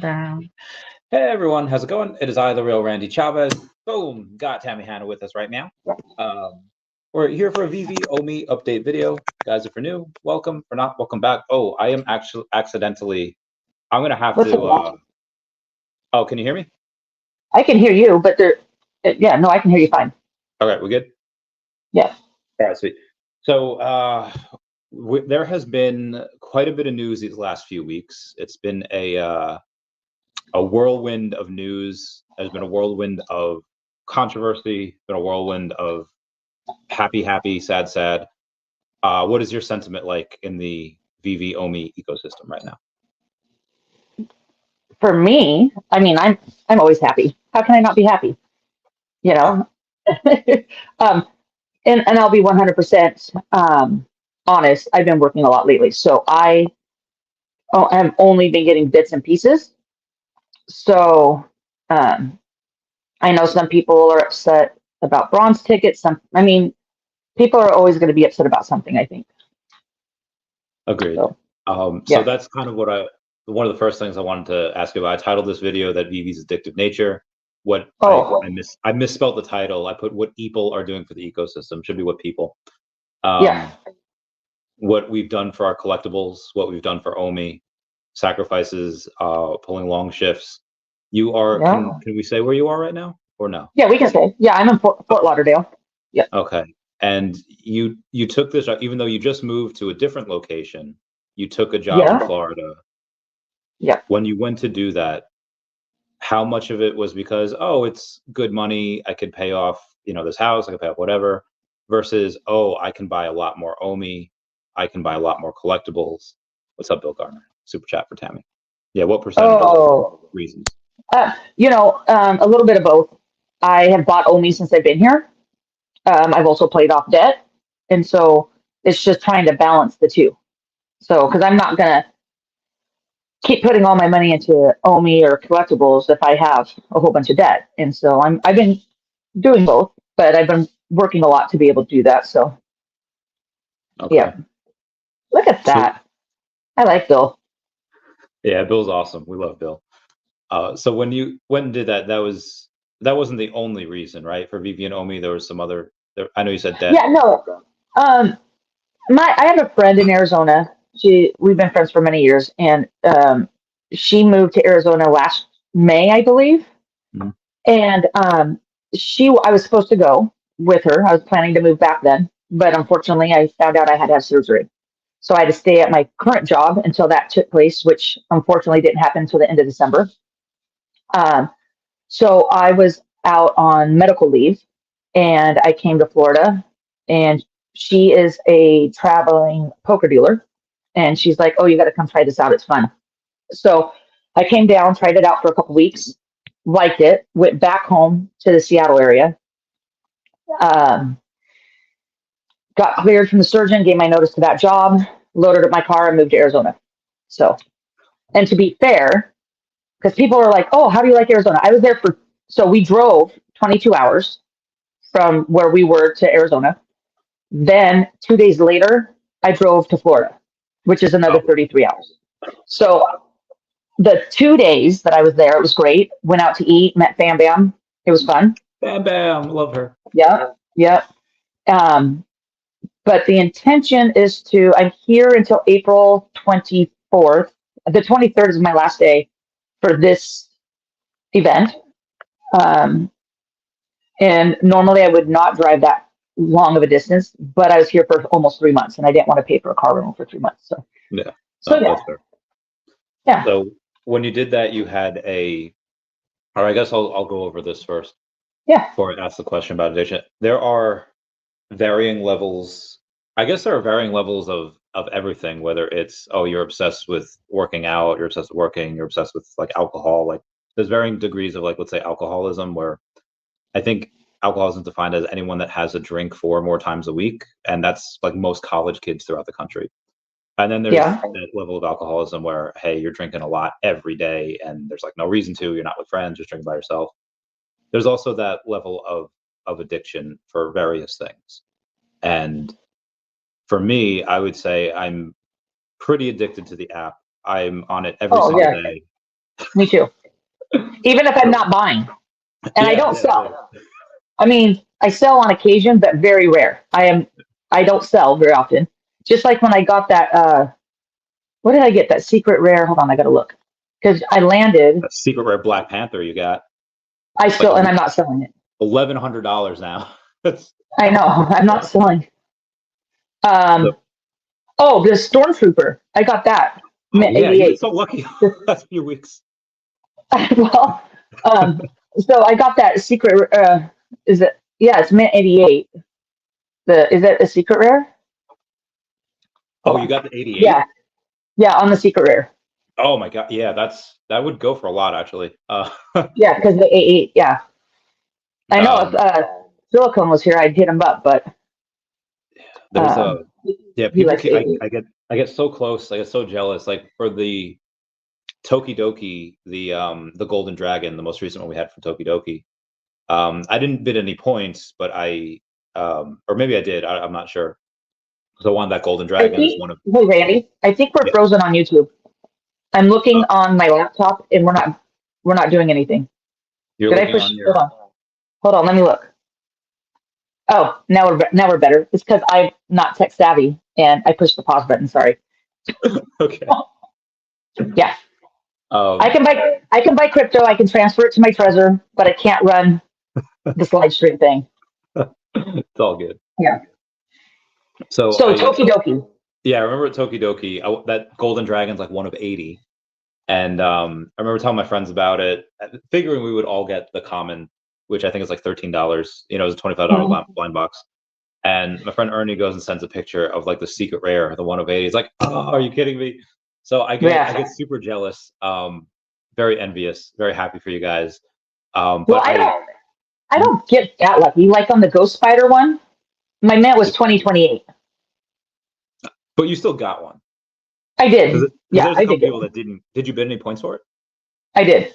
Countdown. Hey everyone, how's it going? It is I, the real Randy Chavez. Boom, got Tammy Hannah with us right now. We're here for a Veve OMI update video. Guys, if you're new, welcome. For not, welcome back. Oh, I am actually accidentally. I'm gonna have to. Oh, can you hear me? I can hear you, but yeah, no, I can hear you fine. Okay, we good? Yeah. All right, sweet. So there has been quite a bit of news these last few weeks. It's been a whirlwind of news. There's been a whirlwind of controversy, been a whirlwind of happy, happy, sad, sad. What is your sentiment like in the Veve OMI ecosystem right now? For me, I mean, I'm always happy. How can I not be happy? You know, and I'll be 100% honest. I've been working a lot lately, so I have only been getting bits and pieces. So I know some people are upset about bronze tickets. I mean, people are always going to be upset about something, I think. Agreed. So, so that's kind of one of the first things I wanted to ask you about. I titled this video that Veve's addictive nature. I misspelled the title. I put what eople are doing for the ecosystem. Should be what people. What we've done for our collectibles, what we've done for OMI, sacrifices, pulling long shifts. You are. Can we say where you are right now, or no? Yeah, we can say. Yeah, I'm in Fort Lauderdale. Yeah. Okay. And you took this, even though you just moved to a different location, you took a job in Florida. Yeah. When you went to do that, how much of it was because, oh, it's good money, I could pay off, this house, I could pay off whatever, versus, oh, I can buy a lot more OMI, I can buy a lot more collectibles. What's up, Bill Garner? Super chat for Tammy. Yeah, what percentage of reasons? A little bit of both. I have bought OMI since I've been here. I've also played off debt. And so it's just trying to balance the two. So, because I'm not going to keep putting all my money into OMI or collectibles if I have a whole bunch of debt. And so I've been doing both, but I've been working a lot to be able to do that. So, yeah. Look at that. I like Bill. Yeah, Bill's awesome. We love Bill. So when did that? That wasn't the only reason, right? For Veve and OMI, there was some other. I know you said debt. Yeah, no. I have a friend in Arizona. We've been friends for many years, and she moved to Arizona last May, I believe. Mm-hmm. And I was supposed to go with her. I was planning to move back then, but unfortunately, I found out I had to have surgery. So I had to stay at my current job until that took place, which unfortunately didn't happen until the end of December. So I was out on medical leave, and I came to Florida, and she is a traveling poker dealer, and she's like, "Oh, you got to come try this out. It's fun." So I came down, tried it out for a couple weeks, liked it, went back home to the Seattle area, got cleared from the surgeon, gave my notice to that job, loaded up my car, and moved to Arizona. So, and to be fair, because people are like, "Oh, how do you like Arizona?" I was there so we drove 22 hours from where we were to Arizona. Then 2 days later, I drove to Florida, which is another 33 hours. So the 2 days that I was there, it was great. Went out to eat, met Bam Bam. It was fun. Bam Bam, love her. Yeah. But the intention is I'm here until April 24th. The 23rd is my last day for this event. And normally I would not drive that long of a distance, but I was here for almost 3 months, and I didn't want to pay for a car rental for 3 months. So yeah, that's fair. Yeah. So when you did that, you had or I guess I'll go over this first. Yeah. Before I ask the question about addiction, there are varying levels. I guess there are varying levels of everything. Whether it's you're obsessed with working out, you're obsessed with working, you're obsessed with like alcohol. Like there's varying degrees of let's say alcoholism, where I think alcoholism is defined as anyone that has a drink 4 or more times a week, and that's like most college kids throughout the country. And then there's that level of alcoholism where, hey, you're drinking a lot every day, and there's like no reason to. You're not with friends, just drinking by yourself. There's also that level of addiction for various things. And for me, I would say I'm pretty addicted to the app. I'm on it every single day. Me too. Even if I'm not buying, and I don't sell. I mean, I sell on occasion, but very rare. I don't sell very often. Just like when I got that. What did I get? That secret rare. Hold on, I gotta look because I landed. That secret rare Black Panther you got. I still, and I'm not selling it. $1,100 now. I know. I'm not selling. Oh, the Stormtrooper. I got that. Mint Yeah, you've been 88. so lucky last few weeks. Well, so I got that secret. Is it? Yeah, it's mint 88. Is it a secret rare? Oh, Hold you on. got the 88? Yeah, yeah, on the secret rare. Oh my God. Yeah, that would go for a lot actually. Yeah, because the 88. Yeah, I know if um, Silicone was here, I'd hit him up, but there's he people likes keep, 88. I get so close, I get so jealous. Like for the Tokidoki, the Golden Dragon, the most recent one we had from Tokidoki. I didn't bid any points, but or maybe I did. I'm not sure. So I won that Golden I Dragon is think. one of. Hey, Randy, I think we're Yeah. frozen on YouTube. I'm looking on my laptop, and we're not doing anything. You're Did I looking push? on your. Hold on. Let me look. Oh, now we're better. It's because I'm not tech savvy, and I pushed the pause button. Sorry. Okay. Yeah, Um, I can buy crypto. I can transfer it to my Trezor, but I can't run this live stream thing. it's all good. Yeah. So So Tokidoki. yeah, I remember at Tokidoki, that Golden Dragon's like one of 80. And I remember telling my friends about it, figuring we would all get the common, which I think is like $13. You know, it was a $25 blind box. And my friend Ernie goes and sends a picture of like the secret rare, the one of 80. He's like, "Oh, are you kidding me?" So I get super jealous, very envious, very happy for you guys. Well, But I don't get that lucky. Like on the Ghost Spider one, my mint was 2028. but you still got one. I did. Because Yeah, there's a I couple did get people one. that didn't. Did you bid any points for it? I did.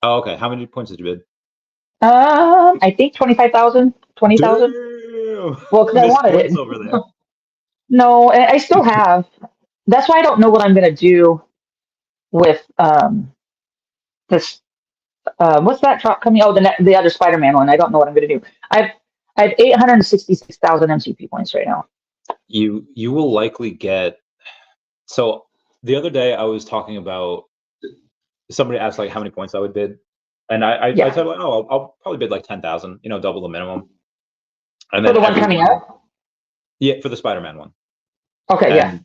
Oh, okay. How many points did you bid? I think 25,000, 20,000. Damn, Well, because I missed wanted points it. over there. No, and I still have. That's why I don't know what I'm gonna do with this. What's that drop coming? Oh, the other Spider-Man one. I don't know what I'm gonna do. I've I have 866,000 MCP points right now. You will likely get. So the other day I was talking about, somebody asked like how many points I would bid, and I Yeah. said like, oh, I'll probably bid like 10,000, you know, double the minimum. And For then the one coming out. yeah, for the Spider-Man one. Okay. Yeah. And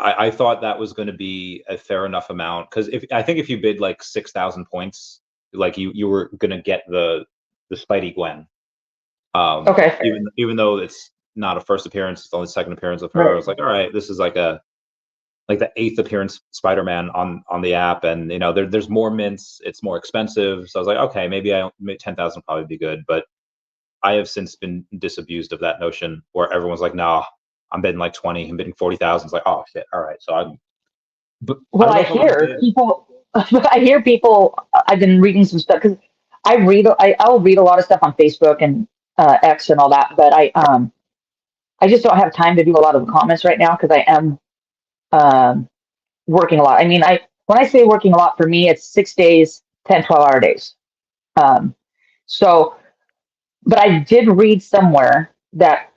I thought that was going to be a fair enough amount, because I think if you bid like 6,000 points, like you were going to get the Spidey Gwen. Okay. Even though it's not a first appearance, it's only second appearance of her. Right. I was like, all right, this is like the 8th appearance Spider-Man on the app, and you know there's more mints, it's more expensive. So I was like, okay, maybe 10,000 probably be good, but I have since been disabused of that notion where everyone's like, nah, I'm bidding like 20, I'm bidding 40,000. It's like, oh shit, all right. So Well, I hear people. I hear people. I've been reading some stuff because I'll read a lot of stuff on Facebook and X and all that, but I just don't have time to do a lot of the comments right now because I am working a lot. I mean, when I say working a lot, for me, it's 6 days, 10, 12-hour days. Um, so, but I did read somewhere that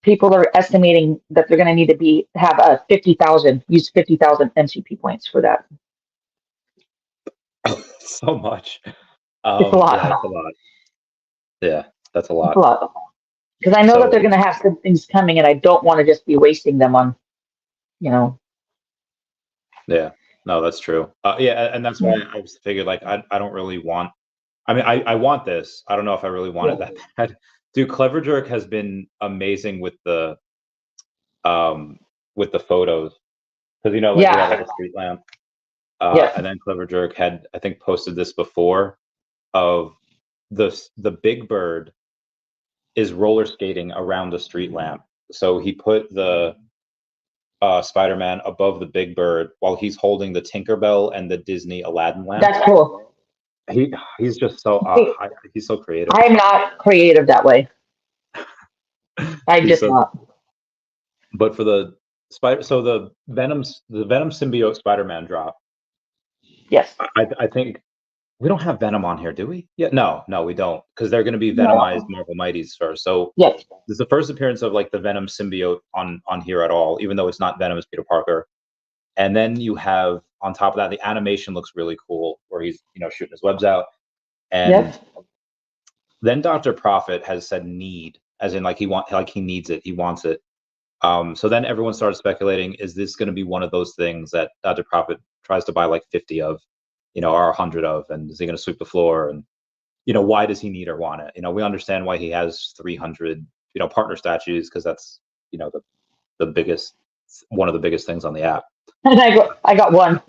people are estimating that they're going to need to have a 50,000 MCP points for that. so much. It's a lot. Yeah, that's a lot. Yeah, that's a lot. It's a lot. Because I know that they're going to have some things coming, and I don't want to just be wasting them on, you know. Yeah, no, that's true. Yeah, and that's why I was figured like I don't really want. I mean, I want this. I don't know if I really want it that bad. Dude, Clever Jerk has been amazing with the photos, because you know, like we have like a street lamp. And then Clever Jerk had, I think, posted this before of the Big Bird is roller skating around the street lamp. So he put the Spider-Man above the Big Bird while he's holding the Tinkerbell and the Disney Aladdin lamp. That's cool. He's just so he's so creative. I am not creative that way. I'm just not. But for the Venom symbiote Spider-Man drop. Yes. I think we don't have Venom on here, do we? Yeah, no, we don't, because they're going to be Venomized No. Marvel Mighties first. So Yes. this is the first appearance of like the Venom symbiote on here at all, even though it's not Venom, it's Peter Parker. And then you have on top of that, the animation looks really cool, where he's shooting his webs out, and Yes. then Dr. Prophet has said need, as in like he needs it, he wants it. So then everyone started speculating: is this going to be one of those things that Dr. Prophet tries to buy like 50 of, or 100 of, and is he going to sweep the floor? And why does he need or want it? We understand why he has 300, partner statues, because that's the biggest, one of the biggest things on the app. And I got one.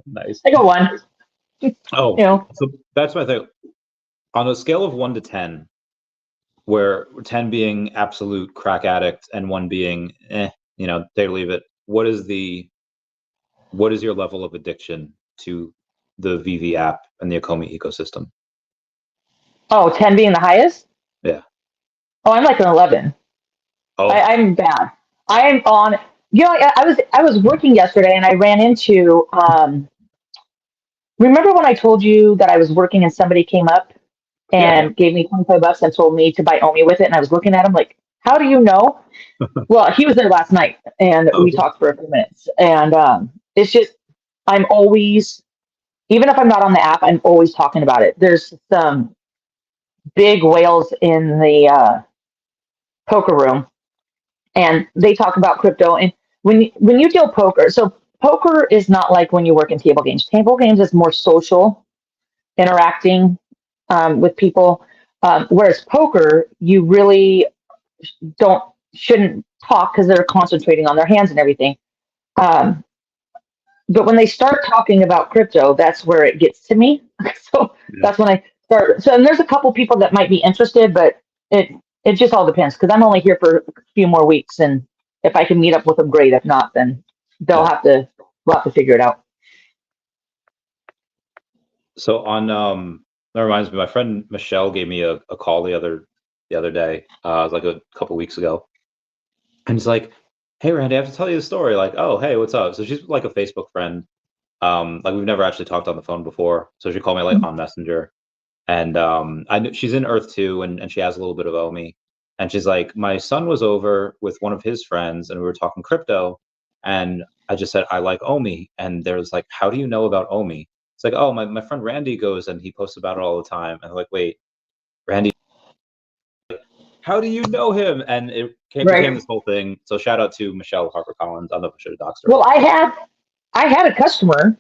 Nice. I got one. Oh, so that's my thing. On a scale of 1 to 10, where 10 being absolute crack addict and 1 being take or leave it, what is your level of addiction to the Veve app and the OMI ecosystem? Oh, 10 being the highest? Yeah. Oh, I'm like an 11. Oh, I'm bad. I am on. I was working yesterday and I ran into. Remember when I told you that I was working and somebody came up yeah. and gave me $25 and told me to buy OMI with it, and I was looking at him like, "How do you know?" Well, he was there last night and Oh, we talked for a few minutes, and it's just I'm always, even if I'm not on the app, I'm always talking about it. There's some big whales in the poker room, and they talk about crypto. And when you deal poker, so poker is not like when you work in table games. Table games is more social, interacting with people, whereas poker, you really don't shouldn't talk because they're concentrating on their hands and everything. Um, but when they start talking about crypto, that's where it gets to me. So yeah. that's when I start. So and there's a couple people that might be interested, but it it just all depends because I'm only here for a few more weeks, and if I can meet up with them, great. If not, then they'll Yeah. have to we'll have to figure it out. So that reminds me, my friend Michelle gave me a call the other day. It was like a couple weeks ago, and it's like, "Hey, Randy, I have to tell you the story." Like, "Oh, hey, what's up?" So she's like a Facebook friend. Like we've never actually talked on the phone before. So she called me like on Messenger, and I knew she's in Earth 2, and she has a little bit of OMI, and she's like, "My son was over with one of his friends, and we were talking crypto, and I just said I like OMI, and there's like, how do you know about OMI?" It's like, "Oh, my friend Randy goes and he posts about it all the time." And I'm like, "Wait, Randy, how do you know him?" And it became Right. this whole thing. So shout out to Michelle Harper Collins. I don't know if I should have doxed her. Well, I had a customer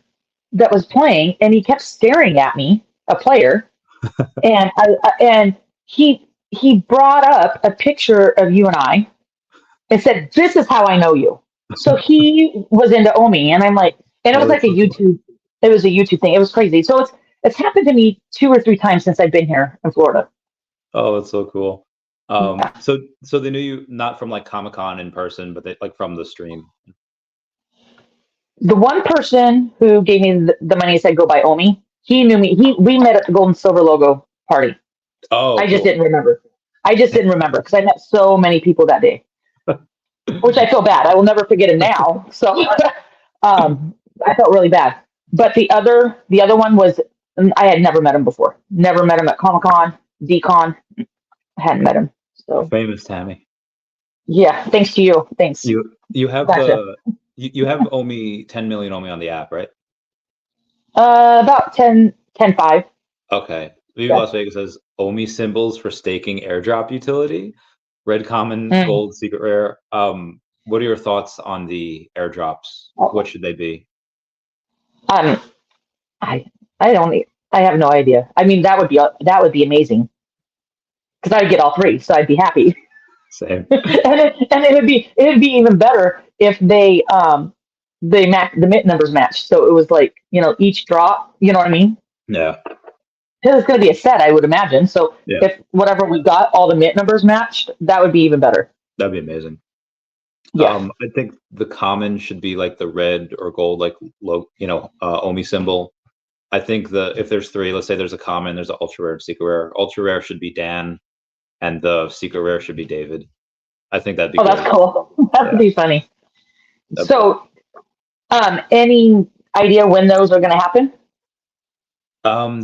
that was playing, and he kept staring at me, a player, and he brought up a picture of you and I and said, "This is how I know you." So he was into OMI, and I'm like, and it was Oh, like that's a so cool. YouTube. It was a YouTube thing. It was crazy. So it's happened to me 2 or 3 times since I've been here in Florida. Oh, that's so cool. Yeah. So they knew you not from like Comic-Con in person, but they like from the stream. The one person who gave me the money and said go buy OMI, he knew me. We met at the Gold and Silver logo party. Oh, I just cool. didn't remember. I just didn't remember because I met so many people that day, which I feel bad. I will never forget him now. So I felt really bad. But the other one was I had never met him before. Never met him at Comic Con, DCon. I hadn't met him. So Famous Tammy. yeah, thanks to you. Thanks. You have Gotcha. you have OMI 10 million OMI on the app, right? About 10, 5. Okay. Viva Yeah. Las Vegas says OMI symbols for staking airdrop utility. Red common, Mm. gold, secret rare. What are your thoughts on the airdrops? What should they be? Um, I I don't. I have no idea. I mean, that would be amazing because I'd get all three, so I'd be happy. Same. And it would be even better if the mint numbers matched. So it was like each drop. You know what I mean? Yeah. Because it's going to be a set, I would imagine. So Yeah. if whatever we got, all the mint numbers matched, that would be even better. That'd be amazing. Yeah. I think the common should be like the red or gold, like OMI symbol. I think if there's three, let's say there's a common, there's an ultra rare and secret rare. Ultra rare should be Dan, and the secret rare should be David. I think that'd be Oh, that's great. cool. That would Yeah, be funny. that'd be cool. So, any. idea when those are going to happen?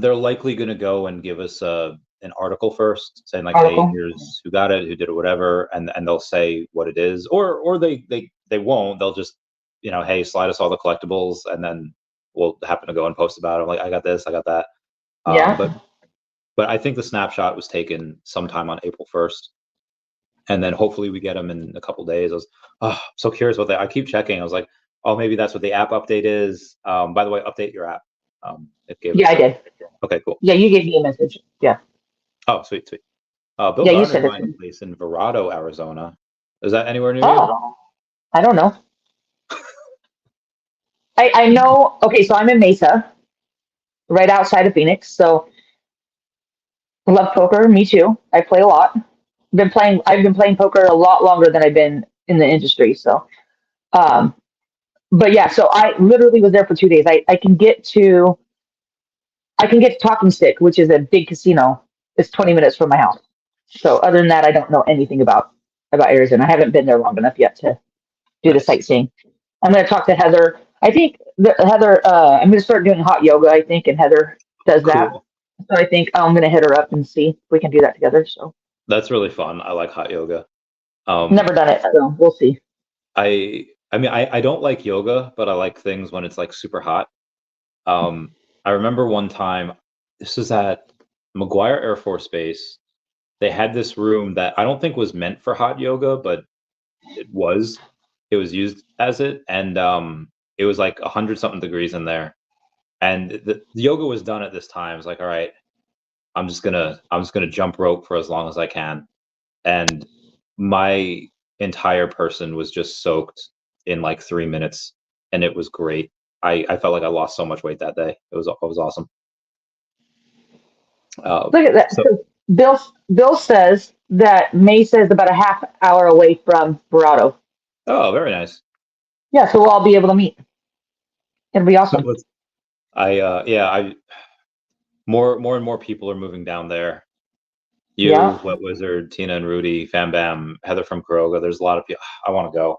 They're likely going to go and give us an article first, saying like, "Hey, Article. here's who got it, who did it, whatever," and they'll say what it is, or they won't. They'll just, hey, slide us all the collectibles, and then we'll happen to go and post about it. Like, I got this, I got that. Yeah. But I think the snapshot was taken sometime on April 1st, and then hopefully we get them in a couple days. I was so curious about that. I keep checking. I was like, oh, maybe that's what the app update is. By the way, update your app. It gave Yeah, us I did. Okay, cool. Yeah, you gave me a message. Yeah. Oh, sweet, sweet. Bill Yeah, you Gardner said it. buying a place in Verrado, Arizona. Is that anywhere near you? Oh, I don't know. I know. Okay, so I'm in Mesa, right outside of Phoenix. So love poker. Me too. I play a lot. I've been playing poker a lot longer than I've been in the industry. So, um, but yeah. So I literally was there for 2 days. I can get to Talking Stick, which is a big casino. It's 20 minutes from my house. So other than that, I don't know anything about Arizona. I haven't been there long enough yet to do the Nice. sightseeing. I'm going to talk to Heather. I think Heather. I'm going to start doing hot yoga. I think, and Heather does that. Cool. So I think I'm going to hit her up and see if we can do that together. So That's really fun. I like hot yoga. never done it, so we'll see. I mean, I don't like yoga, but I like things when it's like super hot. I remember one time, this was at McGuire Air Force Base. They had this room that I don't think was meant for hot yoga, but it was. It was used as it, and it was like 100 something degrees in there. And the yoga was done at this time. It's like, all right, I'm just gonna jump rope for as long as I can. And my entire person was just soaked in like 3 minutes, and it was great. I felt like I lost so much weight that day. It was awesome. Look at that. So So Bill says that Mesa is about a half hour away from Verrado. oh, very nice. Yeah, so we'll all be able to meet. It'll be So awesome. let's I yeah, I more and more people are moving down there. Yeah. You, Wet Wizard, Tina and Rudy, Fam Bam, Heather from Kuroga. There's a lot of people. I want to go.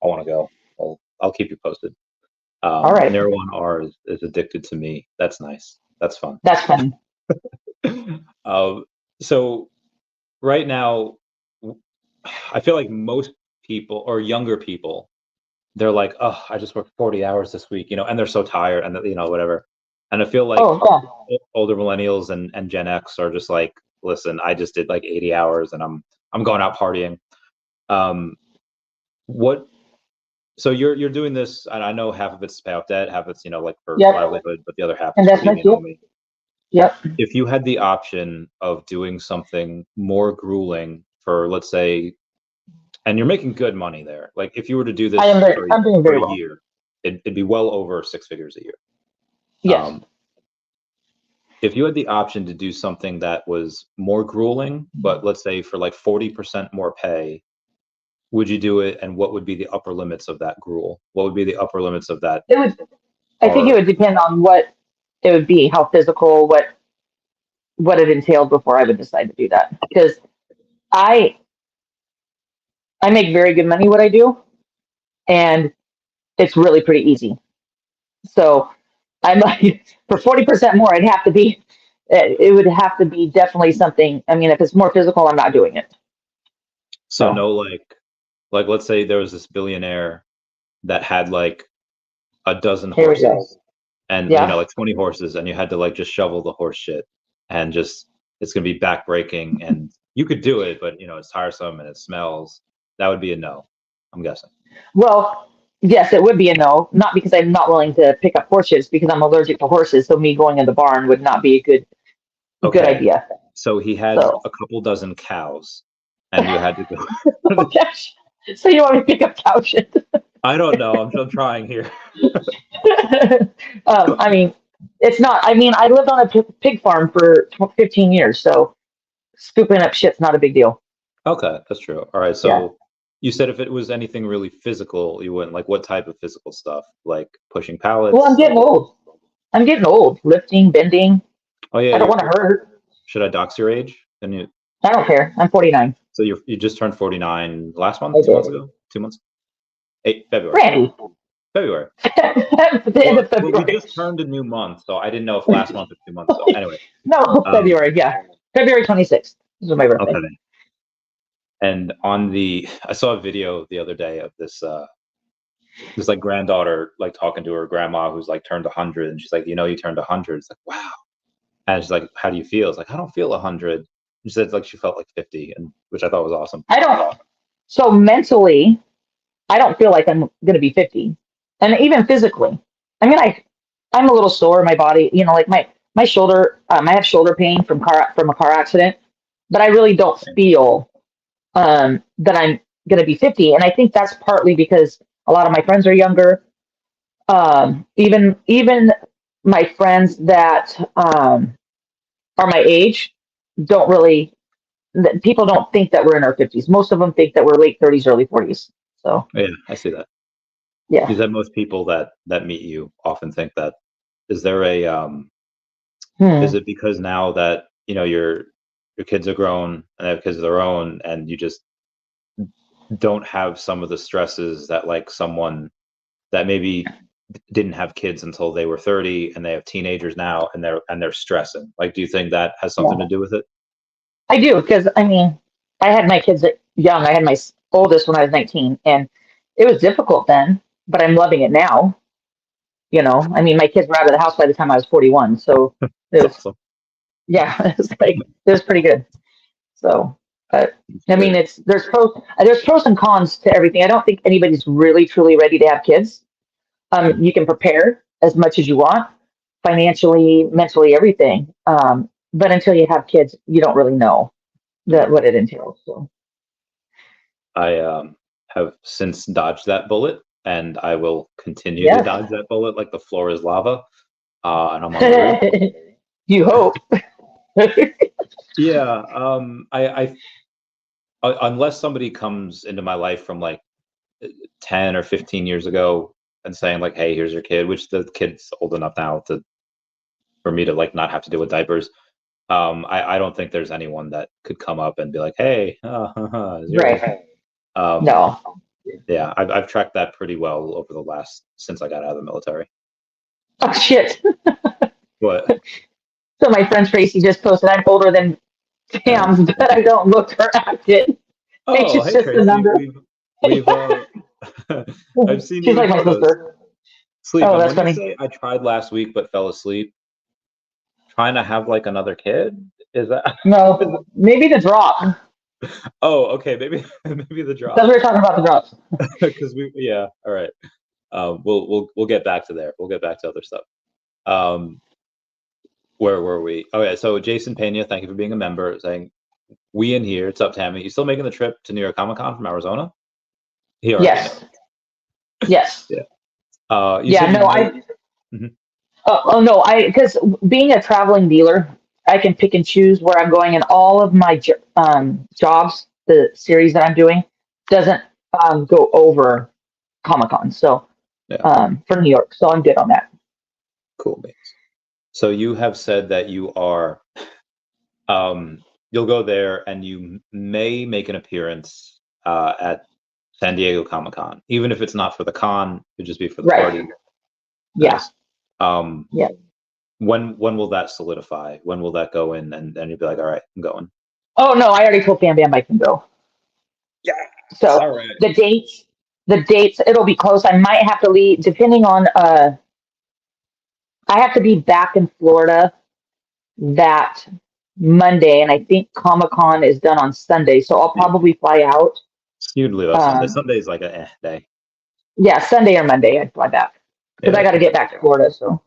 I want to go. I'll keep you posted. All right. Near one R is addicted to me. That's nice. That's fun. That's funny. uh, so right now, I feel like most people or younger people, they're like, oh, I just worked 40 hours this week, and they're so tired and whatever. And I feel like Oh, yeah. older millennials and Gen X are just like, listen, I just did like 80 hours and I'm going out partying. Um, what So you're doing this, and I know half of it's to pay off debt, half of it's like for Yep. livelihood, but the other half is for Investment. being an Yep. OMI. Yep. If you had the option of doing something more grueling for, let's say, and you're making good money there, like if you were to do this I'm doing for very a well. year, it'd be well over 6 figures a year. Yes. Um, if you had the option to do something that was more grueling, but let's say for like 40% more pay, would you do it? And what would be the upper limits of that gruel? What would be the upper limits of that It would. I think it horror? would depend on what it would be, how physical, what it entailed before I would decide to do that. Because I I make very good money what I do, and it's really pretty easy. So I'm like for 40% more, it'd have to be. It would have to be definitely something. I mean, if it's more physical, I'm not doing it. So So no, like let's say there was this billionaire that had like a dozen here we go. horses and Yeah. like 20 horses, and you had to like just shovel the horse shit and just it's gonna be backbreaking, and you could do it, but it's tiresome and it smells. That would be a no, I'm guessing. Well, yes, it would be a no. Not because I'm not willing to pick up horses, because I'm allergic to horses. So me going in the barn would not be a good Okay, idea. so he had So a couple dozen cows, and you had to go. oh gosh. So you want me to pick up cow shit? I don't know. I'm trying here. I mean, it's not. I mean, I lived on a pig farm for 15 years, so scooping up shit's not a big deal. Okay, that's true. All right, Yeah. so you said if it was anything really physical, you wouldn't like what type of physical stuff? Like pushing Well, I'm pallets? getting old. I'm getting old. Lifting, bending. Oh yeah, I don't want to hurt. should I dox your age? And I don't care. I'm 49. so you just turned 49 last I month, 2 months did. ago, 2 months, February. Randy. February. The end of Well, we February. just turned a new month, so I didn't know if last month or 2 months. So anyway, No, February. Yeah, February 26th. This was my birthday. okay. And I saw a video the other day of this like granddaughter like talking to her grandma who's like turned 100, and she's like, you turned 100. It's like, wow. And she's like, how do you feel? It's like, I don't feel 100. She said like she felt like 50, and which I thought was awesome. I don't. So mentally, I don't feel like I'm going to be 50, and even physically. I mean, I'm a little sore in my body. Like my shoulder. I have shoulder pain from a car accident, but I really don't feel that I'm going to be 50. And I think that's partly because a lot of my friends are younger. Even my friends that are my age don't really. People don't think that we're in our 50s. Most of them think that we're late 30s, early 40s. So Yeah, I see that. yeah. You said most people that meet you often think that. Is there a is it because now that your kids are grown and they have kids of their own, and you just don't have some of the stresses that like someone that maybe didn't have kids until they were 30 and they have teenagers now and they're stressing? Like, do you think that has something Yeah. to do with it? I do, because I mean, I had my kids young. I had my oldest when I was 19, and it was difficult then, but I'm loving it now. I mean, my kids were out of the house by the time I was 41, so it It's was, awesome. yeah, it was pretty good. So, I mean, Good. there's pros and cons to everything. I don't think anybody's really truly ready to have kids. You can prepare as much as you want, financially, mentally, everything. But until you have kids, you don't really know Yeah. what it entails. So. I have since dodged that bullet, and I will continue to Yes. dodge that bullet like the floor is lava, and I'm on the roof. You hope. Yeah, unless somebody comes into my life from like 10 or 15 years ago and saying like, hey, here's your kid, which the kid's old enough now for me to like not have to deal with diapers. I don't think there's anyone that could come up and be like, hey, is yours? Right. Um, No. yeah, I've tracked that pretty well over the last since I got out of the military. Oh, shit. But So my friend Tracy just posted, I'm older than yeah. Sam's, but I don't look or act it. Age Oh, is hey just a Tracy, number. we've I've seen She's you in like my photos. sister. Sleep, Oh, and that's when you funny. say I tried last week but fell asleep, trying to have like another kid, is that? No, maybe the drop. Oh, okay, maybe maybe the Because drop. we were talking about the drops. Because yeah, all right. We'll get back to there. We'll get back to other stuff. Um, where were we? Oh yeah, so Jason Pena, thank you for being a member. Saying we in here. It's up, Tammy. You still making the trip to New York Comic Con from Arizona? He already knows. Yes. Yes. Yeah. You Yeah. said you No, might. Mhm. oh no, because being a traveling dealer, I can pick and choose where I'm going, and all of my jobs, the series that I'm doing, doesn't go over Comic Con. So Yeah, for New York, so I'm good on that. cool. Beans. So you have said that you are. You'll go there, and you may make an appearance at San Diego Comic Con, even if it's not for the con. It'd just be for the Right. party. Yeah. Nice. Um, Yeah. when will that solidify? When will that go in, and you'll be like, all right, I'm going. Oh no, I already told Bam Bam I can go. Yeah. So All right. the dates, it'll be close. I might have to leave depending on. I have to be back in Florida that Monday, and I think Comic Con is done on Sunday, so I'll probably fly out. It's usually that Sunday. Um, Sunday's like a day. yeah, Sunday or Monday, I'd fly back because Yeah. I got to get back to Florida. So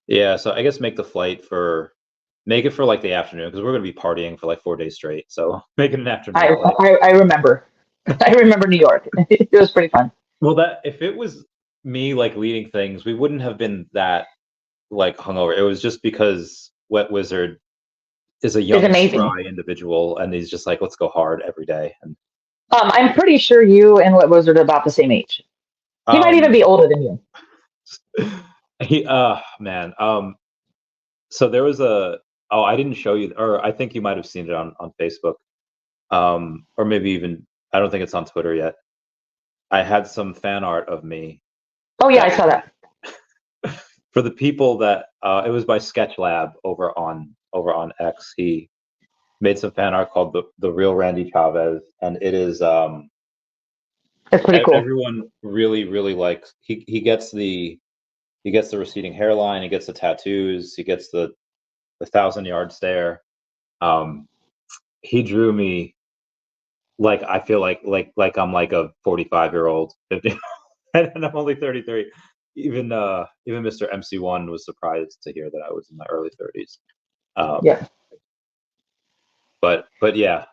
Yeah. So I guess make it for like the afternoon, because we're gonna be partying for like 4 days straight. So make it an I afternoon flight. I remember, I remember New York. It was pretty fun. Well, that if it was me like leading things, we wouldn't have been that like hungover. It was just because Wet Wizard is a It's young, amazing. spry individual, and he's just like, let's go hard every day. And I'm pretty sure you and Wet Wizard are about the same age. He might even um, be older than you. he man, so there was a oh, I didn't show you, or I think you might have seen it on Facebook, or maybe even I don't think it's on Twitter yet. I had some fan art of me Oh yeah, I That saw that. for the people that it was by Sketchlab over on X. He made some fan art called the real Randy Chavez, and it is That's pretty cool. everyone really likes. He gets the receding hairline, he gets the tattoos, he gets the 1,000 yard stare. He drew me like I feel like I'm like a 45-year-old, and I'm only 33. Even Mr. MC1 was surprised to hear that I was in my early 30s. Um, Yeah. but yeah,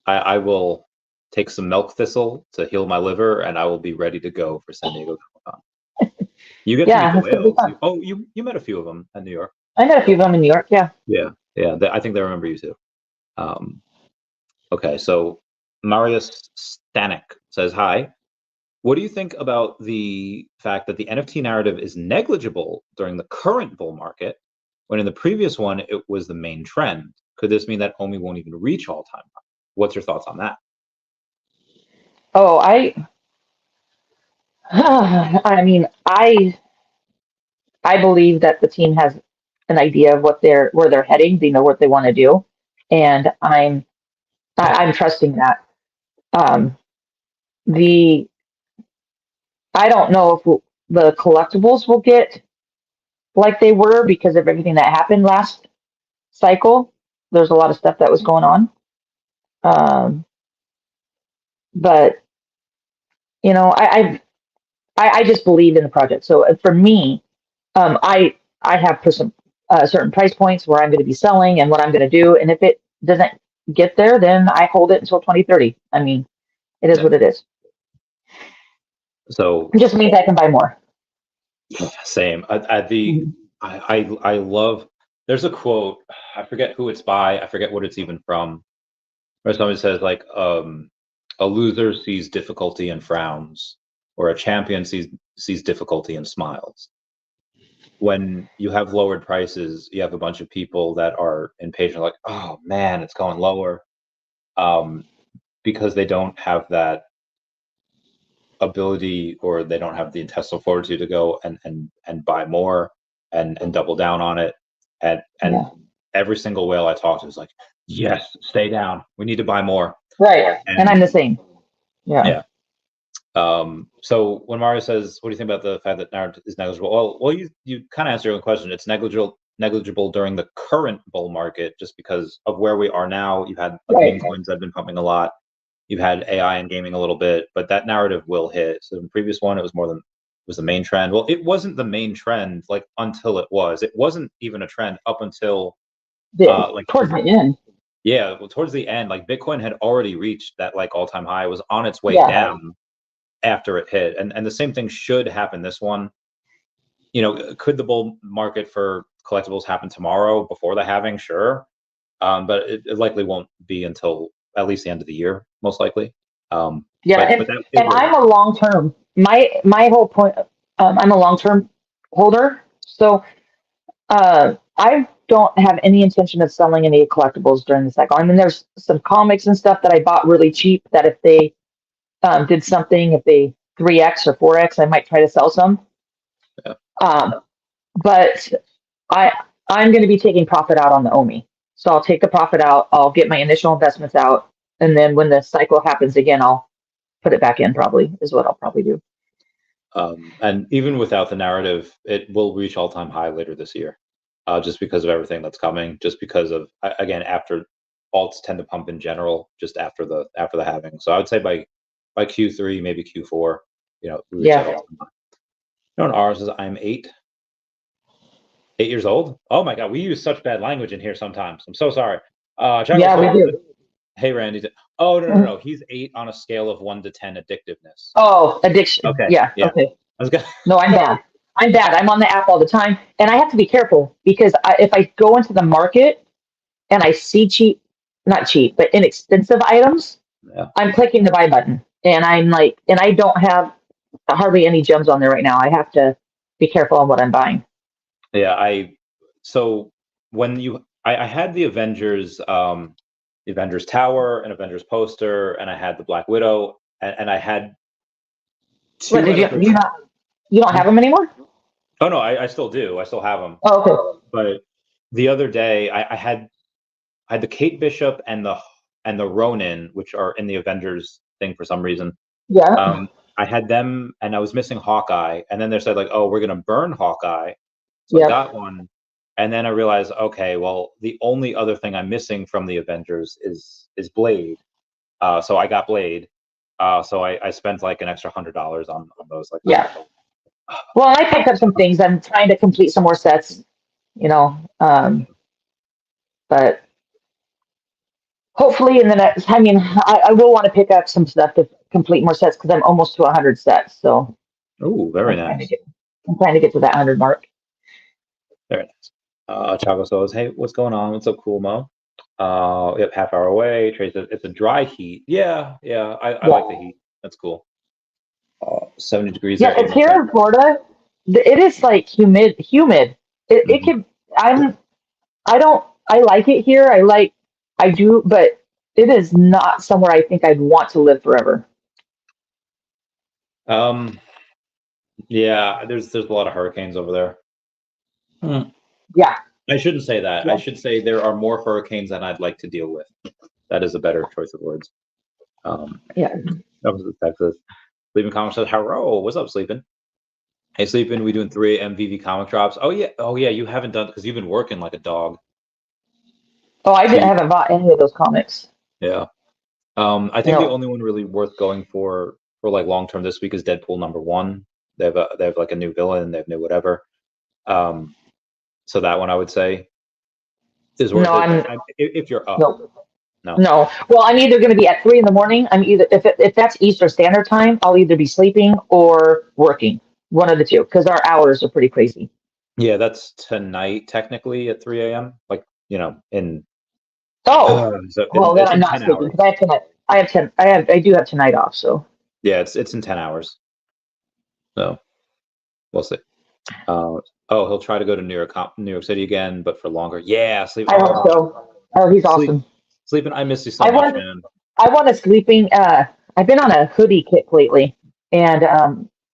I will take some milk thistle to heal my liver, and I will be ready to go for San Diego Comic-Con. You get to meet Yeah, the that's gonna be whales. fun. You met a few of them in New York. I know a few of them in New York. Yeah. Yeah. I think they remember you too. Um, okay, so Marius Stanek says hi. What do you think about the fact that the NFT narrative is negligible during the current bull market, when in the previous one it was the main trend? Could this mean that OMI won't even reach all-time high? What's your thoughts on that? Oh, I mean, I believe that the team has an idea of where they're heading. They know what they want to do, and I'm trusting that. Um, the I don't know if the collectibles will get like they were because of everything that happened last cycle. There's a lot of stuff that was going on, um, but you know, I just believe in the project. So for me, I have some certain price points where I'm going to be selling and what I'm going to do, and if it doesn't get there, then I hold it until 2030. I mean, it is Yeah. what it is. So It just means I can buy more. same. I love. There's a quote. I forget who it's by. I forget what it's even from. Where somebody says like, a loser sees difficulty and frowns, or a champion sees difficulty and smiles. When you have lowered prices, you have a bunch of people that are impatient, like, oh man, it's going lower, um, because they don't have that ability, or they don't have the intestinal fortitude to go and buy more and double down on it. And Yeah. every single whale I talk to is like, yes, stay down. We need to buy more. Right. And I'm And the same. Yeah. yeah. So when Mario says, "What do you think about the fact that narrative is negligible?" Well, you kind of answered your own question. It's negligible during the current bull market, just because of where we are now. You've had like meme Right. coins that have been pumping a lot. You've had AI and gaming a little bit, but that narrative will hit. So in the previous one, it was the main trend. Well, it wasn't the main trend like until it was. It wasn't even a trend up until like Towards the end. yeah, well, towards the end, like Bitcoin had already reached that like all-time high, was on its way Yeah. down after it hit. And the same thing should happen this one. Could the bull market for collectibles happen tomorrow before the halving? Sure. But it likely won't be until at least the end of the year, most likely. Yeah. But that it And will I'm happen. a long term. My whole point. I'm a long term holder. So I don't have any intention of selling any collectibles during the cycle. I mean, there's some comics and stuff that I bought really cheap that if they did something, if they 3x or 4x, I might try to sell some. Yeah. But I I'm going to be taking profit out on the OMI. So I'll take the profit out. I'll get my initial investments out, and then when the cycle happens again, I'll put it back in. Probably is what I'll probably do. And even without the narrative, it will reach all-time high later this year, just because of everything that's coming. Just because of, again, after alts tend to pump in general, just after the halving. So I would say by Q3, maybe Q4, we reach that Yeah. all-time high. Ours is I'm 8 years old. Oh my God, we use such bad language in here sometimes. I'm so sorry. Chavez, Yeah, we do. hey Randy. Oh no. He's 8 on a scale of 1 to 10 addictiveness. Oh, addiction. Okay, Yeah. yeah. Okay. I was gonna. No, I'm bad. I'm bad. I'm on the app all the time, and I have to be careful because if I go into the market and I see cheap, not cheap, but inexpensive items, Yeah. I'm clicking the buy button, and I'm like, and I don't have hardly any gems on there right now. I have to be careful on what I'm buying. Yeah, so when I had the Avengers Tower and Avengers poster, and I had the Black Widow, and I had What two did out of you not? You don't have them anymore? Oh no, I still do. I still have them. Oh, okay. But the other day, I had the Kate Bishop and the Ronin, which are in the Avengers thing for some reason. Yeah. I had them, and I was missing Hawkeye. And then they said like, "Oh, we're gonna burn Hawkeye," so I Yep. got one. And then I realized, okay, well, the only other thing I'm missing from the Avengers is Blade. So I got Blade. So I spent like an extra $100 on those. Like, Yeah. Well, I picked up some things. I'm trying to complete some more sets, you know. But hopefully in the next, I mean, I will want to pick up some stuff to complete more sets because I'm almost to 100 sets. So oh, very I'm trying to nice, get, I'm trying to get to that 100 mark. very nice. Chaco says, "Hey, what's going on? What's up, cool Mo? Yep, half hour away. Trace, it's a dry heat. Yeah, yeah. I Yeah. like the heat. That's cool. 70 degrees Yeah, there, it's 81 here in Fahrenheit. Florida. It is like humid. It Mhm. could, I don't, I like it here. I do, but it is not somewhere I think I'd want to live forever. Um, yeah, there's a lot of hurricanes over there. Hmm. Yeah. I shouldn't say that. I Yeah. should say there are more hurricanes than I'd like to deal with. That is a better choice of words. Um, Yeah. that was Texas. Sleeping Comic says, "Hello, what's up, Sleeping? Hey, Sleeping, we doing 3 a.m. VV comic drops? Oh yeah. You haven't done because you've been working like a dog. Oh, So haven't bought any of those comics. yeah. I think the No. only one really worth going for like long term this week is Deadpool #1. They have like a new villain. They have new whatever. So that one I would say is worth No, it. I'm If you're up, no. no. No. Well, I'm either going to be at 3 in the morning. I'm either if that's Eastern Standard Time, I'll either be sleeping or working. One of the two, because our hours are pretty crazy. Yeah, that's tonight technically at 3 a.m. Like in Oh, so well then it's I'm in not 10 sleeping hours. because I have tonight. I do have tonight off. So Yeah, it's in 10 hours. So we'll see. Oh, he'll try to go to New York City again, but for longer. Yeah, sleep. I hope so. Oh, he's Sleep, awesome. sleeping. I miss you so I much, want man. I want a sleeping. I've been on a hoodie kick lately, and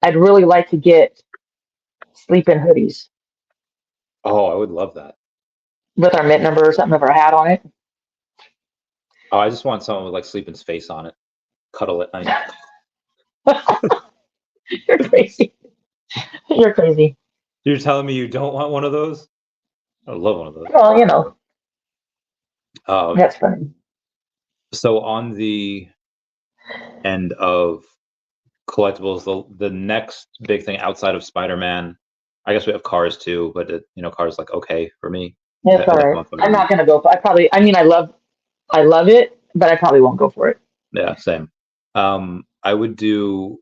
I'd really like to get sleeping hoodies Oh, I would love that. with our mint number or something of our hat on it. Oh, I just want someone with like Sleeping's face on it. Cuddle it night. You're crazy. You're crazy. You're telling me you don't want one of those? I love one of those. Well, you know, Uh, that's funny. so on the end of collectibles, the next big thing outside of Spider-Man, I guess we have Cars too, but Cars like okay for me. It's all Next right. month, I'm whatever. not gonna go for. I mean, I love it, but I probably won't go for it. Yeah, same. I would do.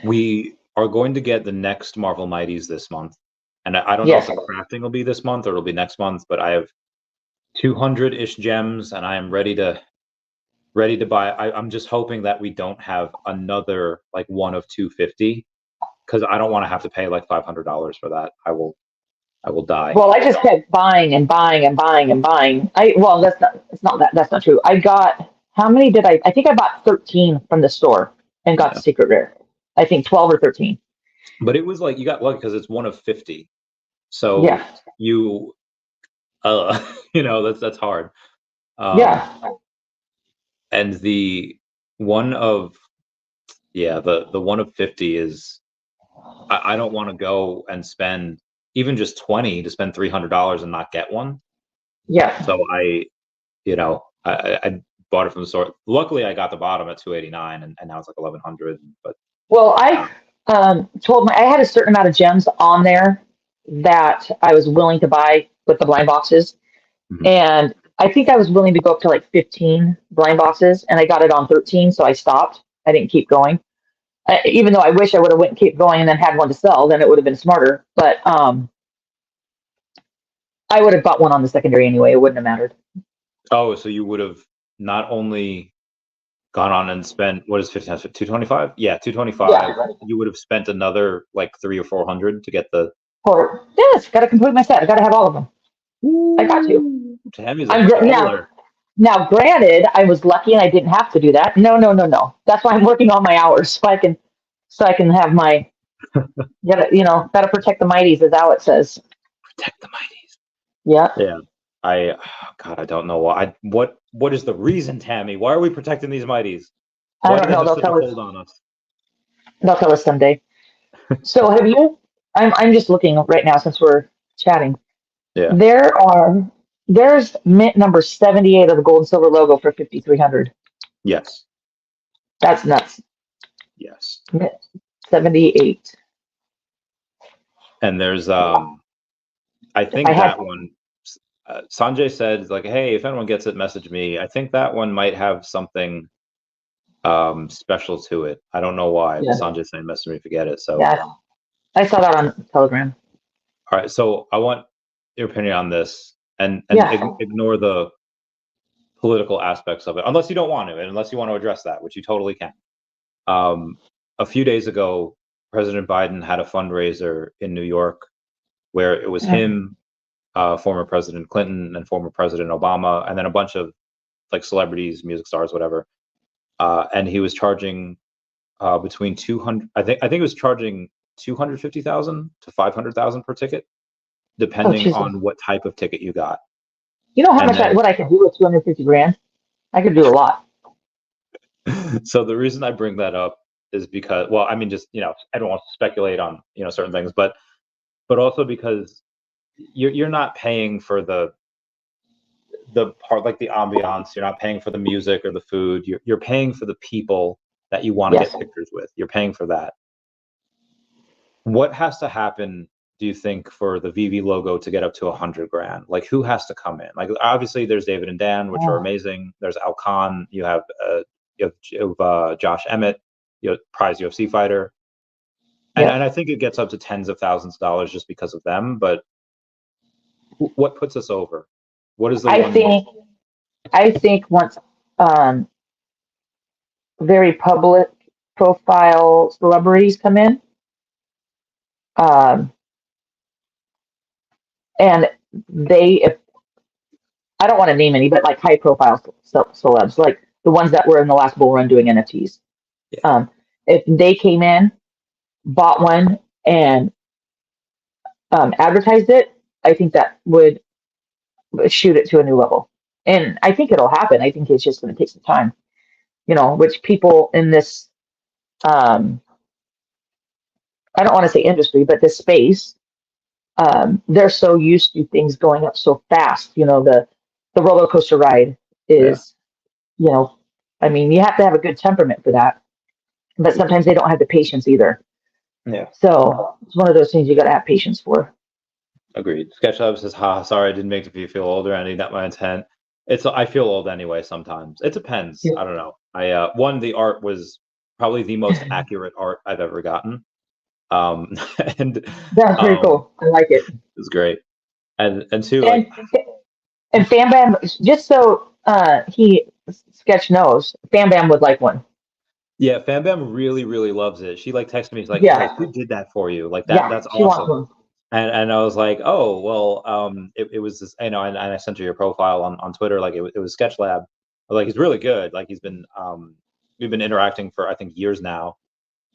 We are going to get the next Marvel Mighties this month, and I don't know if Yes. the crafting will be this month or it'll be next month, but I have 200-ish gems, and I am ready to buy. I'm just hoping that we don't have another like one of 250 because I don't want to have to pay like $500 for that. I will die. Well, I just kept buying and buying and buying and buying. That's not. It's not that. That's not true. I got how many did I? I think I bought 13 from the store and got Yeah. the secret rare. I think 12 or 13. But it was like you got lucky because it's one of 50. So Yeah. you, that's hard. Yeah. And the one of the one of 50 is I don't want to go and spend even just 20 to spend $300 and not get one. Yeah. So I bought it from the store. Luckily, I got the bottom at 289, and now it's like 1100. But Well, I I had a certain amount of gems on there that I was willing to buy with the blind boxes, mhm. and I think I was willing to go up to like 15 blind boxes, and I got it on 13, so I stopped. I didn't keep going. Even though I wish I would have went and kept going and then had one to sell, then it would have been smarter. But I would have bought one on the secondary anyway. It wouldn't have mattered. Oh, so you would have not only gone on and spent what is 50 times 225? Yeah, 225. Yeah. You would have spent another like 300 or 400 to get the. Or yes, got to complete my set. I got to have all of them. I got to. Tammy's a I'm baller. now. Granted, I was lucky and I didn't have to do that. No. That's why I'm working on my hours so I can have my, gotta protect the mighties, as Alex says. Protect the mighties. Yeah. Yeah. God, I don't know why. What is the reason, Tammy? Why are we protecting these mighties? I Why don't do they know. have such a hold on us? They'll tell us someday. So have you? I'm just looking right now since we're chatting. Yeah. There's mint number 78 of the gold and silver logo for 5,300. Yes. That's nuts. Yes. Mint 78. And there's I think that one. Sanjay said like, hey, if anyone gets it, message me. I think that one might have something special to it. I don't know why. Yeah. Sanjay saying message me if you get it. So Yeah, I saw that on Telegram. all right. So I want your opinion on this, and ignore the political aspects of it, unless you don't want to, and unless you want to address that, which you totally can. A few days ago, President Biden had a fundraiser in New York where it was him, former President Clinton, and former President Obama, and then a bunch of like celebrities, music stars, whatever. And he was charging between 200. I think he was charging 250,000 to 500,000 per ticket, depending on what type of ticket you got. You know how much what I could do with 250 grand? I could do a lot. So the reason I bring that up is because, well, I mean, just everyone wants to speculate on certain things, but also because you're not paying for the part, like the ambiance. You're not paying for the music or the food. You're paying for the people that you want to get pictures with. You're paying for that. What has to happen, do you think, for the Veve logo to get up to 100 grand? Like, who has to come in? Like, obviously there's David and Dan, which are amazing. There's Al Kahn. You have Josh Emmett, prize UFC fighter. And I think it gets up to tens of thousands of dollars just because of them. But what puts us over? What is the I think once very public profile celebrities come in, and if I don't want to name any, but like high profile celebs, like the ones that were in the last bull run doing NFTs. Yeah. If they came in, bought one, and advertised it, I think that would shoot it to a new level. And I think it'll happen. I think it's just going to take some time, which people in this, I don't want to say industry, but this space, they're so used to things going up so fast. The roller coaster ride is, I mean, you have to have a good temperament for that, but sometimes they don't have the patience either. Yeah. So it's one of those things you got to have patience for. Agreed. SketchUp says, sorry, I didn't make you feel older. I need not my intent. I feel old anyway sometimes. It depends. Yeah. I don't know. The art was probably the most accurate art I've ever gotten. And that's pretty cool. I like it. It's great. And two, and Fam Bam, just so Sketch knows, Fam Bam would like one. Yeah, Fam Bam really, really loves it. She texted me, she's like, hey, who did that for you? Like that, that's awesome. And I was like, oh, well, it was this, and I sent her your profile on Twitter. Like it was Sketch Lab. Like, he's really good. Like, he's been, we've been interacting for, I think, years now.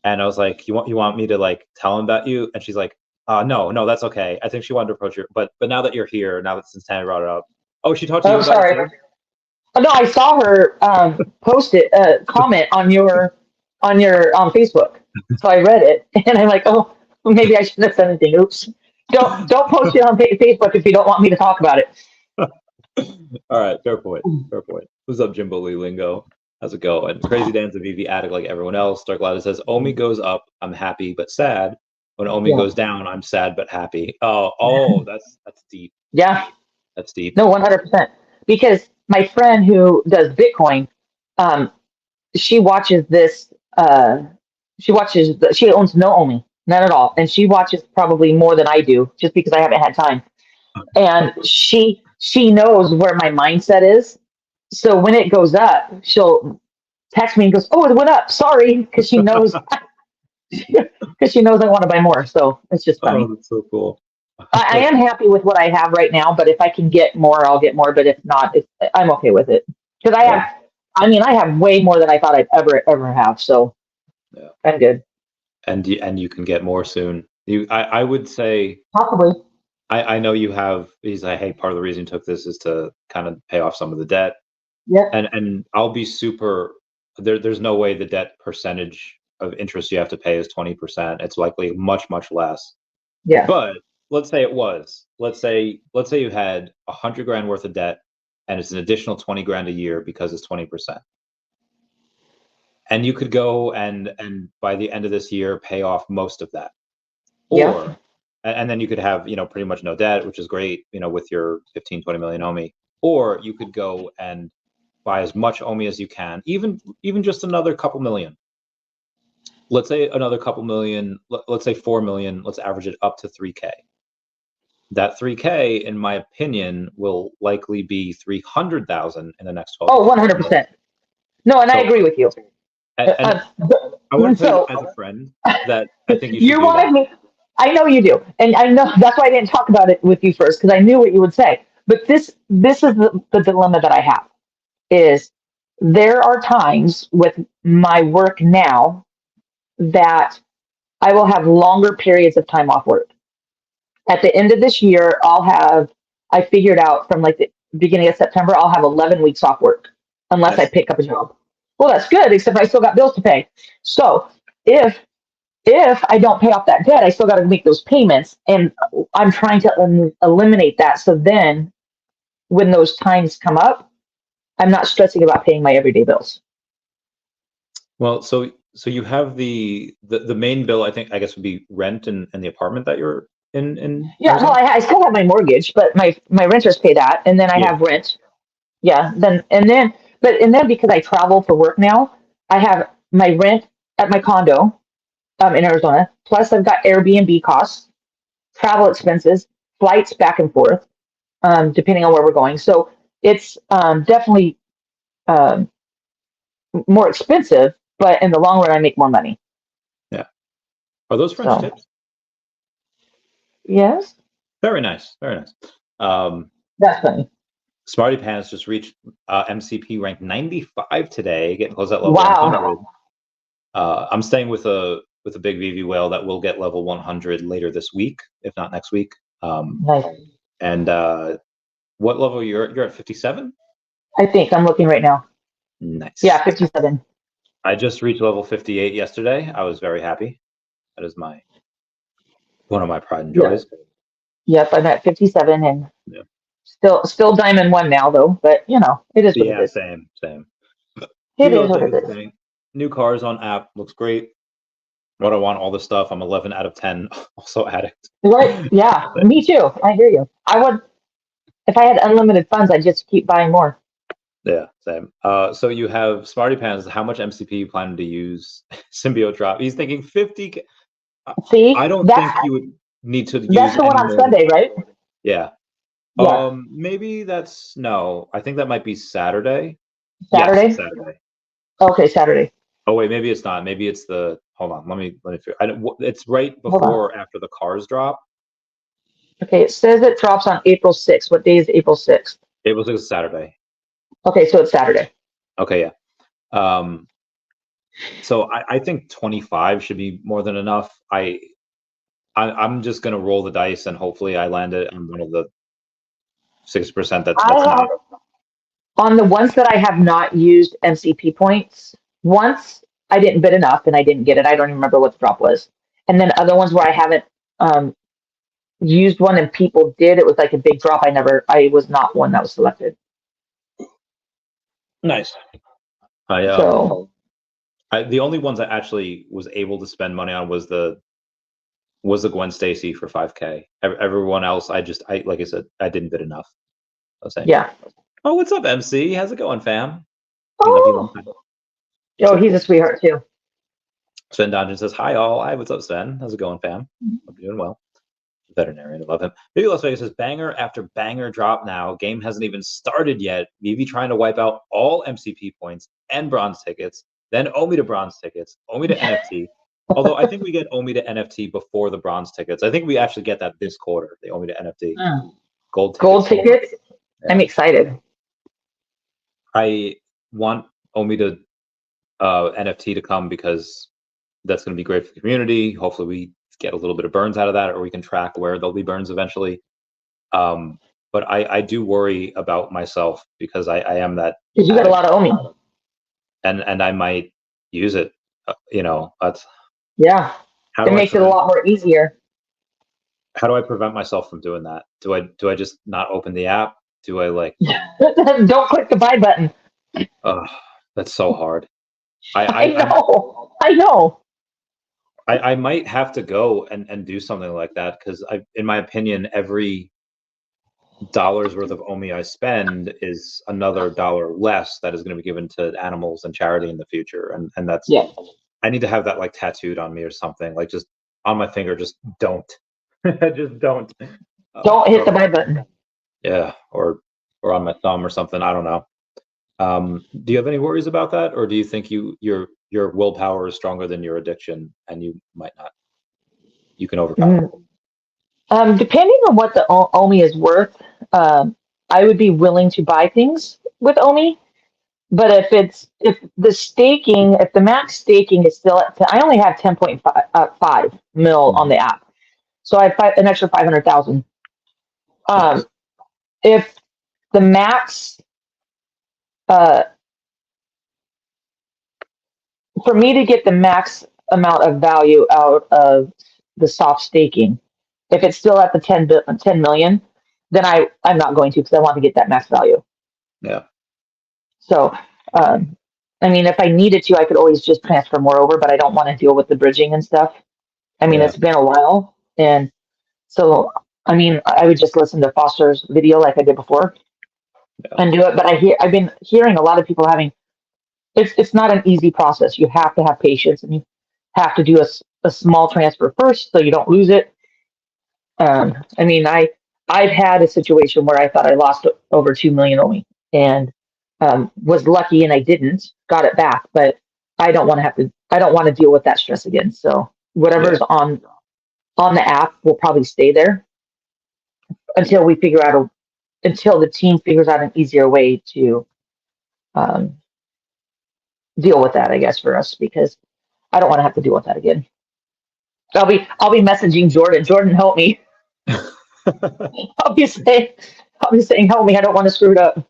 And I was like, you want me to tell him about you? And she's like, no, that's okay. I think she wanted to approach you, but now that you're here, since Tammy brought it up, she talked to you about it. Oh, no, I saw her post it, comment on your Facebook. So I read it, and I'm like, oh, maybe I shouldn't have said anything. Oops. Don't post it on Facebook if you don't want me to talk about it. All right, fair point. What's up, Jimbo Lee Lingo? How's it going? Crazy Dan's a Veve addict like everyone else. Dark Loud says, OMI goes up, I'm happy but sad. When OMI goes down, I'm sad but happy. Oh, that's deep. Yeah. That's deep. No, 100%. Because my friend who does Bitcoin, she watches this, she owns no OMI, none at all. And she watches probably more than I do just because I haven't had time. And she knows where my mindset is. So when it goes up, she'll text me and goes, oh, it went up. Sorry. Because she knows, I want to buy more. So it's just funny. Oh, that's so cool. I am happy with what I have right now, but if I can get more, I'll get more. But if not, I'm okay with it. Because I have way more than I thought I'd ever have. So I'm good. and you can get more soon. I would say Possibly. I know you have. He's like, hey, part of the reason you took this is to kind of pay off some of the debt. Yep. And I'll be super. There's no way the debt percentage of interest you have to pay is 20%. It's likely much less. Yeah. But let's say it was. Let's say you had 100 grand worth of debt, and it's an additional 20 grand a year because it's 20%. And you could go and by the end of this year pay off most of that. Or and then you could have, pretty much no debt, which is great, with your 15-20 million OMI. Or you could go and buy as much OMI as you can, even just another couple million. Let's say another couple million, let's say 4 million, let's average it up to 3K. That 3K, in my opinion, will likely be 300,000 in the next 12 months. 100%. No, and I agree with you. And I want to tell you as a friend that I think you should do that. Me. I know you do, and I know that's why I didn't talk about it with you first, because I knew what you would say. But this is the dilemma that I have, is there are times with my work now that I will have longer periods of time off work. At the end of this year, I figured out from like the beginning of September, I'll have 11 weeks off work unless I pick up a job. Well, that's good, except I still got bills to pay. So if I don't pay off that debt, I still got to make those payments. And I'm trying to eliminate that. So then when those times come up, I'm not stressing about paying my everyday bills. Well, so you have the main bill, I guess would be rent and the apartment that you're in. Yeah, well, I still have my mortgage, but my renters pay that. And then I have rent. Yeah. And then because I travel for work now, I have my rent at my condo in Arizona. Plus I've got Airbnb costs, travel expenses, flights back and forth, depending on where we're going. So it's definitely more expensive, but in the long run, I make more money. Yeah. Are those French tips? Yes. Very nice. Very nice. That's funny. Smarty Pants just reached MCP rank 95 today, getting close at level 100. I'm staying with a big Veve whale that will get level 100 later this week, if not next week. Nice. And what level you're at? 57? I think I'm looking right now. Nice. Yeah, 57. I just reached level 58 yesterday. I was very happy. That is one of my pride and joys. Yep, I'm at 57 and still Diamond 1 now though, but it is what it is. Same. It is what it is. New cars on app looks great. What I want, all this stuff. I'm 11 out of 10 also addict. Right? Yeah, me too. I hear you. I would, if I had unlimited funds, I'd just keep buying more. Yeah, same. So you have Smarty Pants. How much MCP you planning to use? Symbiote drop. He's thinking 50. See, I don't think you would need to use. That's the one on Sunday, right? Yeah. Maybe no. I think that might be Saturday. Saturday. Yes, Saturday. Okay, Saturday. Oh wait, maybe it's not. Maybe it's the. Hold on. Let me figure. It's right before or after the cars drop. Okay, it says it drops on April 6th. What day is April 6th? April 6th is Saturday. Okay, so it's Saturday. Okay, yeah. So I think 25 should be more than enough. I'm just gonna roll the dice and hopefully I land it on one of the 6% that's not. On the ones that I have not used MCP points, once I didn't bid enough and I didn't get it. I don't even remember what the drop was. And then other ones where I haven't used one and people did, it was like a big drop. I was not one that was selected. Nice. The only ones I actually was able to spend money on was the Gwen Stacy for 5K. Everyone else, I like I said, I didn't bid enough. Yeah. Oh, what's up, MC? How's it going, fam? Oh, he's a sweetheart too. Sven Donjon says, hi all. Hi, what's up, Sven? How's it going, fam? Hope you're doing well. Veterinarian, I love him. Maybe Las Vegas says, banger after banger drop now. Game hasn't even started yet. Veve trying to wipe out all MCP points and bronze tickets, then OMI to bronze tickets, OMI to NFT. Although I think we get OMI to NFT before the bronze tickets. I think we actually get that this quarter, the OMI to NFT. Gold tickets? Yeah. I'm excited. I want OMI to NFT to come because that's going to be great for the community. Hopefully we get a little bit of burns out of that, or we can track where there'll be burns eventually. But I do worry about myself because I am that Because you got a lot of OMI. and I might use it. That's Yeah. It makes it a lot more easier. How do I prevent myself from doing that? Do I just not open the app? Do I like don't click the buy button? That's so hard. I know. I might have to go and do something like that because in my opinion, every dollar's worth of OMI I spend is another dollar less that is going to be given to animals and charity in the future. And that's, I need to have that like tattooed on me or something, like just on my finger. Just don't, just don't hit the buy button. Yeah. Or on my thumb or something. I don't know. Do you have any worries about that? Or do you think your willpower is stronger than your addiction and you can overcome it? Depending on what the OMI is worth, I would be willing to buy things with OMI. But if the max staking is still I only have 10.5 mil on the app, so I have an extra 500,000. If the max, for me to get the max amount of value out of the soft staking, if it's still at the 10 million, then I'm not going to, because I want to get that max value. Yeah. So, I mean, if I needed to, I could always just transfer more over, but I don't want to deal with the bridging and stuff. I mean, It's been a while. And so, I mean, I would just listen to Foster's video like I did before and do it. But I've been hearing a lot of people it's not an easy process. You have to have patience, and you have to do a small transfer first so you don't lose it. I mean, I've had a situation where I thought I lost over 2 million only, and was lucky and I got it back, but I don't want to deal with that stress again. So whatever's on the app will probably stay there until until the team figures out an easier way to deal with that, I guess, for us, because I don't want to have to deal with that again. I'll be messaging Jordan. Jordan, help me. I'll be saying, help me. I don't want to screw it up.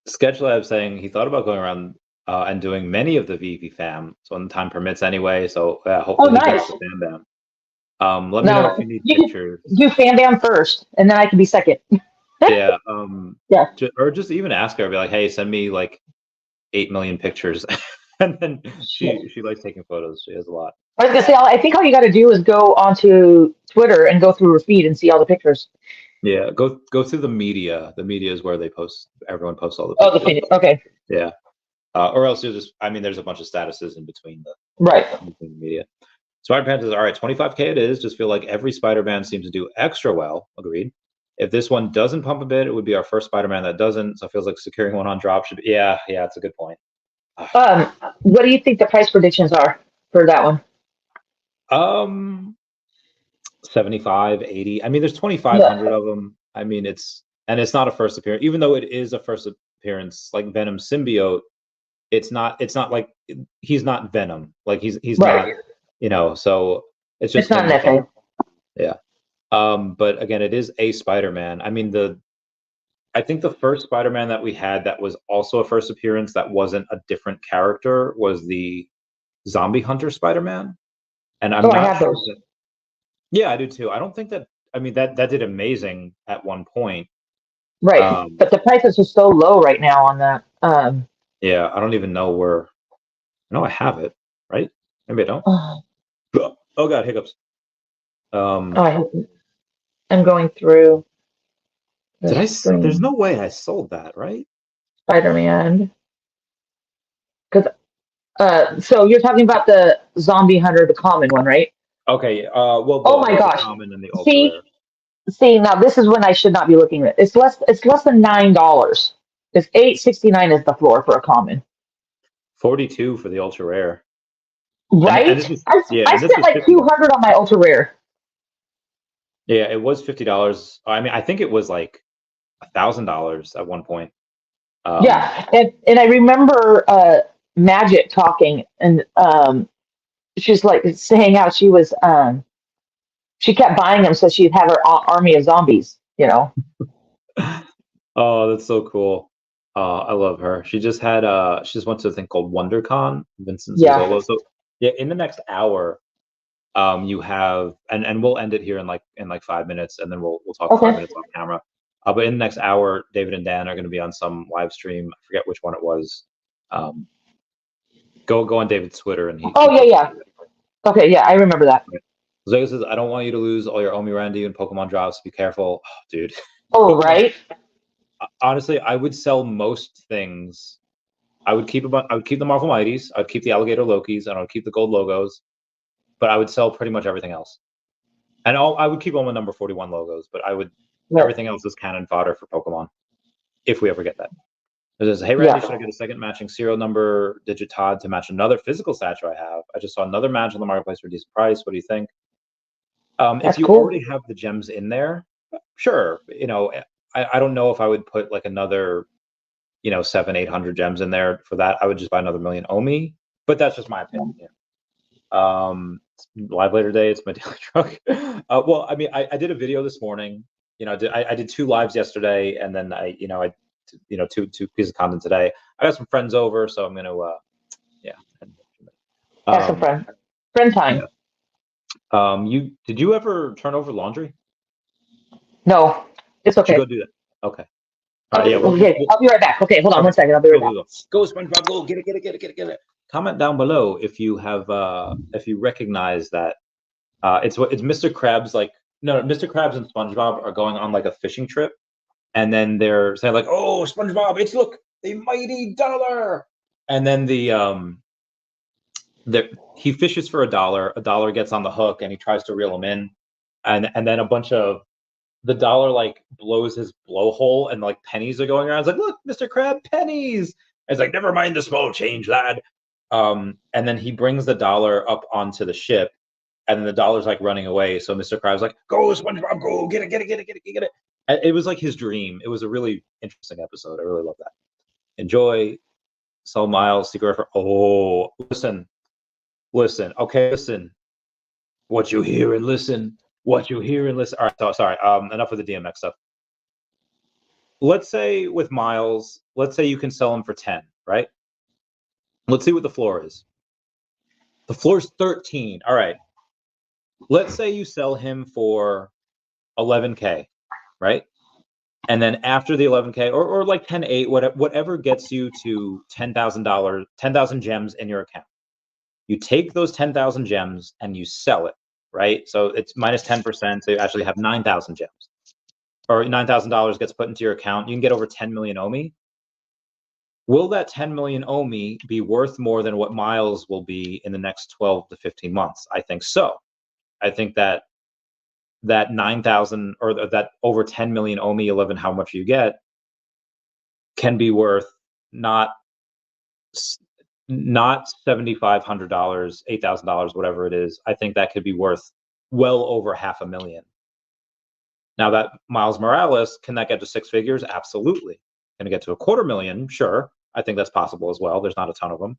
Sketchlab saying he thought about going around and doing many of the Veve fam, so when time permits anyway. So hopefully he gets the fam bam. Let me know if you need pictures. Do fam bam first, and then I can be second. Yeah. Or just even ask her, be like, hey, send me like 8 million pictures. And then she likes taking photos. She has a lot. I was gonna say, I think all you got to do is go onto Twitter and go through her feed and see all the pictures. Yeah, go through the media. The media is where they post. Everyone posts all the pictures. Oh, the feed. Okay. Yeah. Or else there's a bunch of statuses in between the media. Spider-Man says, all right, 25K it is. Just feel like every Spider-Man seems to do extra well. Agreed. If this one doesn't pump a bit, it would be our first Spider-Man that doesn't. So it feels like securing one on drop should be. Yeah, it's a good point. What do you think the price predictions are for that one? 75, 80. I mean, there's 2,500 of them. I mean, it's not a first appearance, even though it is a first appearance, like Venom symbiote. It's not like he's not Venom. Like he's not, so it's just. It's not nothing. Yeah. But again, it is a Spider-Man. I mean, I think the first Spider-Man that we had that was also a first appearance that wasn't a different character was the Zombie Hunter Spider-Man. And I'm not I have those. Yeah, I do too. I don't think that. I mean, that did amazing at one point. Right, but the prices are so low right now on that. Yeah, I don't even know where. No, I have it. Right? Maybe I don't. Oh God, hiccups. I'm going through. Did I? There's no way I sold that, right? Spider-Man. Because so you're talking about the Zombie Hunter, the common one, right? Okay. Well. Oh my gosh. Common and the See, now this is when I should not be looking at it. It's less than $9. It's $8.69 is the floor for a common. 42 for the ultra rare. Right? I spent like $200 on my ultra rare. Yeah, it was $50. I mean, I think it was like $1,000 at one point. Yeah, and I remember Magic talking, and she's like saying how she was she kept buying them so she'd have her army of zombies, you know. Oh, that's so cool. I love her. She just had she just went to a thing called WonderCon, Vincent Yeah. Zuzzolo. So yeah, in the next hour, you have, and we'll end it here in like 5 minutes, and then we'll talk for 5 minutes Okay. off camera. But in the next hour, David and Dan are going to be on some live stream. I forget which one it was. Um, go on David's Twitter, and he Oh yeah, posted yeah. it. Okay, yeah, I remember that. Zega says, I don't want you to lose all your Omi Randy and Pokemon drops. Be careful. Oh, dude. Oh Pokemon. right. Honestly, I would sell most things. I would keep the Marvel Mighties. I would keep the Alligator Lokis, and I would keep the gold logos. But I would sell pretty much everything else. And I would keep all my number 41 logos, but Right. everything else is cannon fodder for Pokemon, if we ever get that. It says, hey Randy, should I Yeah. get a second matching serial number digit Todd to match another physical statue I have? I just saw another match on the marketplace for a decent price. What do you think? If That's you cool. already have the gems in there, sure. I don't know if I would put like another, 700-800 gems in there for that. I would just buy another million Omi, but that's just my opinion. Live later today, it's my daily truck. Well, I mean, I did a video this morning. I did 2 lives yesterday, and then two pieces of content today. I got some friends over, so I'm gonna yeah. Have some Um, fun. Friend yeah. time. Did you ever turn over laundry? No, it's Should go okay. do that. Okay. All right. Yeah. Okay, I'll be right back. Okay, hold on Okay. 1 second. I'll be right Go, go, back. go. Go, SpongeBob. Go. Get it. Get it. Get it. Get it. Get it. Comment down below if you have if you recognize that it's Mr. Krabs, like, no, Mr. Krabs and SpongeBob are going on like a fishing trip, and then they're saying like, "Oh, SpongeBob, it's look the mighty dollar," and then he fishes for a dollar gets on the hook, and he tries to reel him in, and then a bunch of the dollar like blows his blowhole, and like pennies are going around. It's like, look, Mr. Crab, pennies. And it's like, never mind the small change, lad. And then he brings the dollar up onto the ship, and then the dollar's like running away. So Mr. Krabs like, go, SpongeBob, go, get it, get it, get it, get it, get it. And it was like his dream. It was a really interesting episode. I really love that. Enjoy. So Miles, secret refer. Oh, listen. Okay, listen. What you hear and listen. What you hear and listen. All right, so sorry. Enough of the DMX stuff. Let's say with Miles, let's say you can sell him for 10, right? Let's see what the floor is. The floor is 13. All right. Let's say you sell him for 11K, right? And then after the 11K, or like 10.8, whatever gets you to $10,000, 10,000 gems in your account. You take those 10,000 gems and you sell it, right? So it's minus 10%. So you actually have 9,000 gems, or $9,000 gets put into your account. You can get over 10 million OMI. Will that 10 million OMI be worth more than what Miles will be in the next 12 to 15 months? I think so. I think that 9,000 or that over 10 million OMI, 11, how much you get, can be worth not $7,500, $8,000, whatever it is. I think that could be worth well over $500,000. Now that Miles Morales, can that get to 6 figures? Absolutely. Can it get to $250,000? Sure. I think that's possible as well. There's not a ton of them.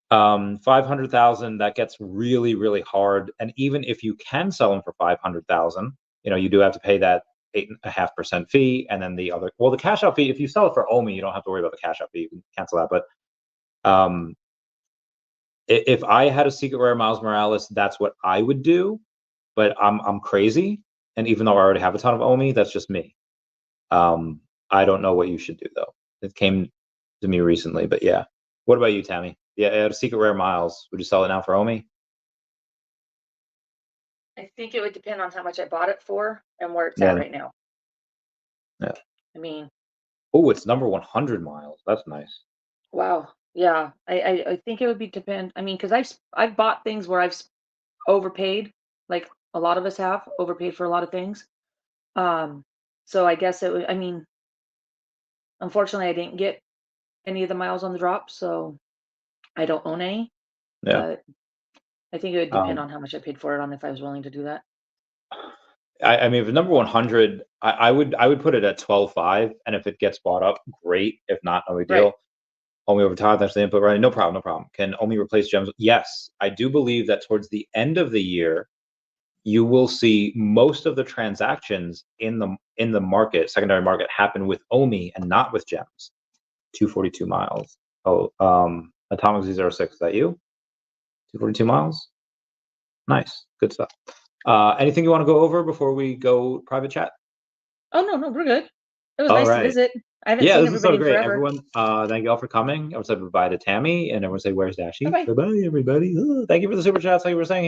500,000, that gets really, really hard. And even if you can sell them for 500,000, you do have to pay that 8.5% fee, and then the cash out fee. If you sell it for OMI, you don't have to worry about the cash out fee. You can cancel that. But if I had a secret rare Miles Morales, that's what I would do. But I'm crazy, and even though I already have a ton of OMI, that's just me. I don't know what you should do though. It came to me recently, but yeah. What about you, Tammy? Yeah, a secret rare Miles. Would you sell it now for OMI? I think it would depend on how much I bought it for and where it's Yeah. at right now. Yeah. I mean, oh, it's number 100 Miles. That's nice. Wow. Yeah. I think it would be depend. I mean, because I've bought things where I've overpaid, like a lot of us have overpaid for a lot of things. So I guess it would. I mean, unfortunately, I didn't get any of the miles on the drop, so I don't own any. Yeah. But I think it would depend on how much I paid for it, on if I was willing to do that. I mean, if it's number 100, I would put it at 12.5, and if it gets bought up, great. If not, no big deal. OMI over time, that's the input, right? No problem, no problem. Can OMI replace gems? Yes, I do believe that towards the end of the year, you will see most of the transactions in the market, secondary market, happen with OMI and not with gems. 242 miles. Oh, Atomic Z06, is that you? 242 miles? Nice, good stuff. Anything you want to go over before we go private chat? Oh no, we're good. It was All nice to right. visit. I haven't Yeah, seen this is so everybody in great. forever. Everyone, thank you all for coming. I would say bye to Tammy, and everyone say, where's Dashi? Bye-bye. Bye-bye, everybody. Thank you for the super chats. Thank you for saying